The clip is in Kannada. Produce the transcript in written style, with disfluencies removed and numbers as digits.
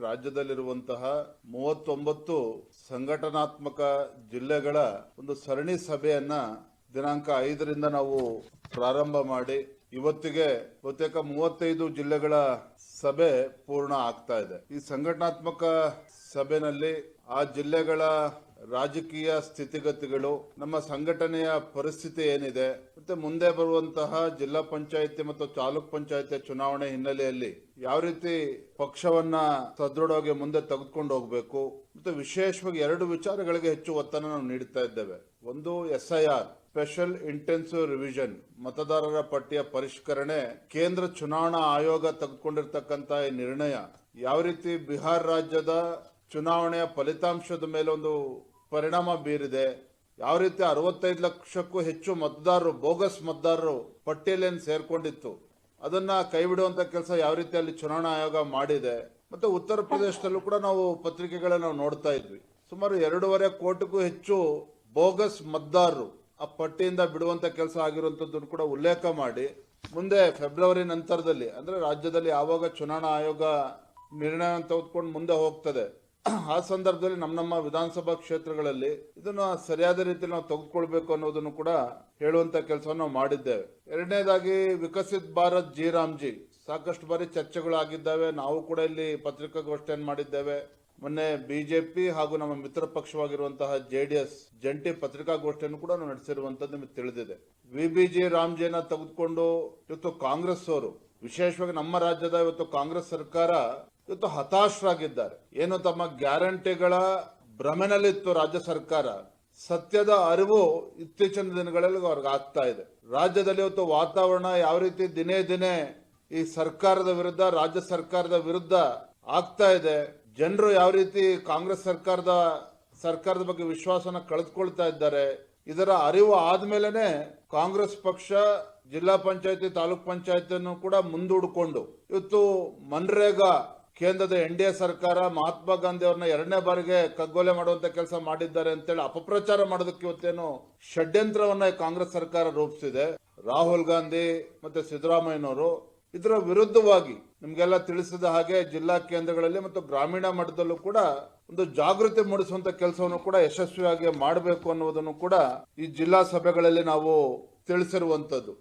ರಾಜ್ಯದಲ್ಲಿರುವಂತಹ 39 ಸಂಘಟನಾತ್ಮಕ ಜಿಲ್ಲೆಗಳ ಒಂದು ಸರಣಿ ಸಭೆಯನ್ನ ದಿನಾಂಕ 5ರಿಂದ ನಾವು ಪ್ರಾರಂಭ ಮಾಡಿ ಇವತ್ತಿಗೆ ಬಹುತೇಕ 35 ಜಿಲ್ಲೆಗಳ ಸಭೆ ಪೂರ್ಣ ಆಗ್ತಾ ಇದೆ. ಈ ಸಂಘಟನಾತ್ಮಕ ಸಭೆಯಲ್ಲಿ ಆ ಜಿಲ್ಲೆಗಳ ರಾಜಕೀಯ ಸ್ಥಿತಿಗತಿಗಳು, ನಮ್ಮ ಸಂಘಟನೆಯ ಪರಿಸ್ಥಿತಿ ಏನಿದೆ, ಮತ್ತೆ ಮುಂದೆ ಬರುವಂತಹ ಜಿಲ್ಲಾ ಪಂಚಾಯಿತಿ ಮತ್ತು ತಾಲೂಕ್ ಪಂಚಾಯಿತಿ ಚುನಾವಣೆ ಹಿನ್ನೆಲೆಯಲ್ಲಿ ಯಾವ ರೀತಿ ಪಕ್ಷವನ್ನ ಸದೃಢವಾಗಿ ಮುಂದೆ ತೆಗೆದುಕೊಂಡು ಹೋಗಬೇಕು, ಮತ್ತೆ ವಿಶೇಷವಾಗಿ 2 ವಿಚಾರಗಳಿಗೆ ಹೆಚ್ಚು ಒತ್ತನ್ನು ನಾವು ನೀಡುತ್ತಾ ಇದ್ದೇವೆ. ಒಂದು SIR ಸ್ಪೆಷಲ್ ಇಂಟೆನ್ಸಿವ್ ರಿವಿಷನ್, ಮತದಾರರ ಪಟ್ಟಿಯ ಪರಿಷ್ಕರಣೆ. ಕೇಂದ್ರ ಚುನಾವಣಾ ಆಯೋಗ ತೆಗೆದುಕೊಂಡಿರ್ತಕ್ಕಂಥ ಈ ನಿರ್ಣಯ ಯಾವ ರೀತಿ ಬಿಹಾರ ರಾಜ್ಯದ ಚುನಾವಣೆಯ ಫಲಿತಾಂಶದ ಮೇಲೆ ಒಂದು ಪರಿಣಾಮ ಬೀರಿದೆ, ಯಾವ ರೀತಿ 65 ಲಕ್ಷಕ್ಕೂ ಹೆಚ್ಚು ಮತದಾರರು, ಬೋಗಸ್ ಮತದಾರರು ಪಟ್ಟಿಯಲ್ಲಿ ಸೇರ್ಕೊಂಡಿತ್ತು, ಅದನ್ನ ಕೈ ಬಿಡುವಂತ ಕೆಲಸ ಯಾವ ರೀತಿ ಅಲ್ಲಿ ಚುನಾವಣಾ ಆಯೋಗ ಮಾಡಿದೆ. ಮತ್ತೆ ಉತ್ತರ ಪ್ರದೇಶದಲ್ಲೂ ಕೂಡ ನಾವು ಪತ್ರಿಕೆಗಳನ್ನ ನಾವು ನೋಡ್ತಾ ಇದ್ವಿ, ಸುಮಾರು 2.5 ಕೋಟಿಗೂ ಹೆಚ್ಚು ಬೋಗಸ್ ಮತದಾರರು ಆ ಪಟ್ಟಿಯಿಂದ ಬಿಡುವಂತ ಕೆಲಸ ಆಗಿರುವಂತದ್ದನ್ನು ಕೂಡ ಉಲ್ಲೇಖ ಮಾಡಿ, ಮುಂದೆ ಫೆಬ್ರವರಿ ನಂತರದಲ್ಲಿ ಅಂದ್ರೆ ರಾಜ್ಯದಲ್ಲಿ ಯಾವಾಗ ಚುನಾವಣಾ ಆಯೋಗ ನಿರ್ಣಯ ತೆಗೆದುಕೊಂಡು ಮುಂದೆ ಹೋಗ್ತದೆ, ಆ ಸಂದರ್ಭದಲ್ಲಿ ನಮ್ಮ ವಿಧಾನಸಭಾ ಕ್ಷೇತ್ರಗಳಲ್ಲಿ ಇದನ್ನು ಸರಿಯಾದ ರೀತಿಯಲ್ಲಿ ನಾವು ತೆಗೆದುಕೊಳ್ಬೇಕು ಅನ್ನೋದನ್ನು ಕೂಡ ಹೇಳುವಂತ ಕೆಲಸವನ್ನು ನಾವು ಮಾಡಿದ್ದೇವೆ. ಎರಡನೇದಾಗಿ ವಿಕಸಿತ್ ಭಾರತ್ ಜಿ ಸಾಕಷ್ಟು ಬಾರಿ ಚರ್ಚೆಗಳಾಗಿದ್ದಾವೆ. ನಾವು ಕೂಡ ಇಲ್ಲಿ ಪತ್ರಿಕಾಗೋಷ್ಠಿಯನ್ನು ಮಾಡಿದ್ದೇವೆ. ಮೊನ್ನೆ ಬಿಜೆಪಿ ಹಾಗೂ ನಮ್ಮ ಮಿತ್ರ ಪಕ್ಷವಾಗಿರುವಂತಹ JDS ಜಂಟಿ ಪತ್ರಿಕಾಗೋಷ್ಠಿಯನ್ನು ಕೂಡ ನಾವು ನಡೆಸಿರುವಂತದ್ದು ನಿಮಗೆ ತಿಳಿದಿದೆ. ವಿಬಿಜಿ ರಾಮ್ಜಿನ ತೆಗೆದುಕೊಂಡು ಇವತ್ತು ಕಾಂಗ್ರೆಸ್ ಅವರು, ವಿಶೇಷವಾಗಿ ನಮ್ಮ ರಾಜ್ಯದ ಇವತ್ತು ಕಾಂಗ್ರೆಸ್ ಸರ್ಕಾರ ಇವತ್ತು ಹತಾಶರಾಗಿದ್ದಾರೆ. ಏನು ತಮ್ಮ ಗ್ಯಾರಂಟಿಗಳ ಭ್ರಮೆನಲ್ಲಿತ್ತು ರಾಜ್ಯ ಸರ್ಕಾರ, ಸತ್ಯದ ಅರಿವು ಇತ್ತೀಚಿನ ದಿನಗಳಲ್ಲಿ ಅವ್ರಿಗೆ ಆಗ್ತಾ ಇದೆ. ರಾಜ್ಯದಲ್ಲಿ ಇವತ್ತು ವಾತಾವರಣ ಯಾವ ರೀತಿ ದಿನೇ ದಿನೇ ಈ ಸರ್ಕಾರದ ವಿರುದ್ಧ, ರಾಜ್ಯ ಸರ್ಕಾರದ ವಿರುದ್ಧ ಆಗ್ತಾ ಇದೆ, ಜನರು ಯಾವ ರೀತಿ ಕಾಂಗ್ರೆಸ್ ಸರ್ಕಾರದ ಬಗ್ಗೆ ವಿಶ್ವಾಸನ ಕಳೆದುಕೊಳ್ತಾ ಇದ್ದಾರೆ, ಇದರ ಅರಿವು ಆದ್ಮೇಲೆನೆ ಕಾಂಗ್ರೆಸ್ ಪಕ್ಷ ಜಿಲ್ಲಾ ಪಂಚಾಯತಿ ತಾಲೂಕ್ ಪಂಚಾಯತಿಯನ್ನು ಕೂಡ ಮುಂದೂಡಿಕೊಂಡು ಇವತ್ತು ಮನ್ರೇಗಾ ಕೇಂದ್ರದ NDA ಸರ್ಕಾರ ಮಹಾತ್ಮ ಗಾಂಧಿ ಅವ್ರನ್ನ 2ನೇ ಬಾರಿಗೆ ಕಗ್ಗೊಲೆ ಮಾಡುವಂತ ಕೆಲಸ ಮಾಡಿದ್ದಾರೆ ಅಂತೇಳಿ ಅಪಪ್ರಚಾರ ಮಾಡೋದಕ್ಕೆ ಇವತ್ತೇನು ಷಡ್ಯಂತ್ರವನ್ನ ಕಾಂಗ್ರೆಸ್ ಸರ್ಕಾರ ರೂಪಿಸಿದೆ. ರಾಹುಲ್ ಗಾಂಧಿ ಮತ್ತೆ ಸಿದ್ದರಾಮಯ್ಯನವರು ಇದರ ವಿರುದ್ಧವಾಗಿ ನಿಮ್ಗೆಲ್ಲ ತಿಳಿಸಿದ ಹಾಗೆ ಜಿಲ್ಲಾ ಕೇಂದ್ರಗಳಲ್ಲಿ ಮತ್ತು ಗ್ರಾಮೀಣ ಮಟ್ಟದಲ್ಲೂ ಕೂಡ ಒಂದು ಜಾಗೃತಿ ಮೂಡಿಸುವಂತ ಕೆಲಸವನ್ನು ಕೂಡ ಯಶಸ್ವಿಯಾಗಿ ಮಾಡಬೇಕು ಅನ್ನುವುದನ್ನು ಕೂಡ ಈ ಜಿಲ್ಲಾ ಸಭೆಗಳಲ್ಲಿ ನಾವು ತಿಳಿಸಿರುವಂತದ್ದು.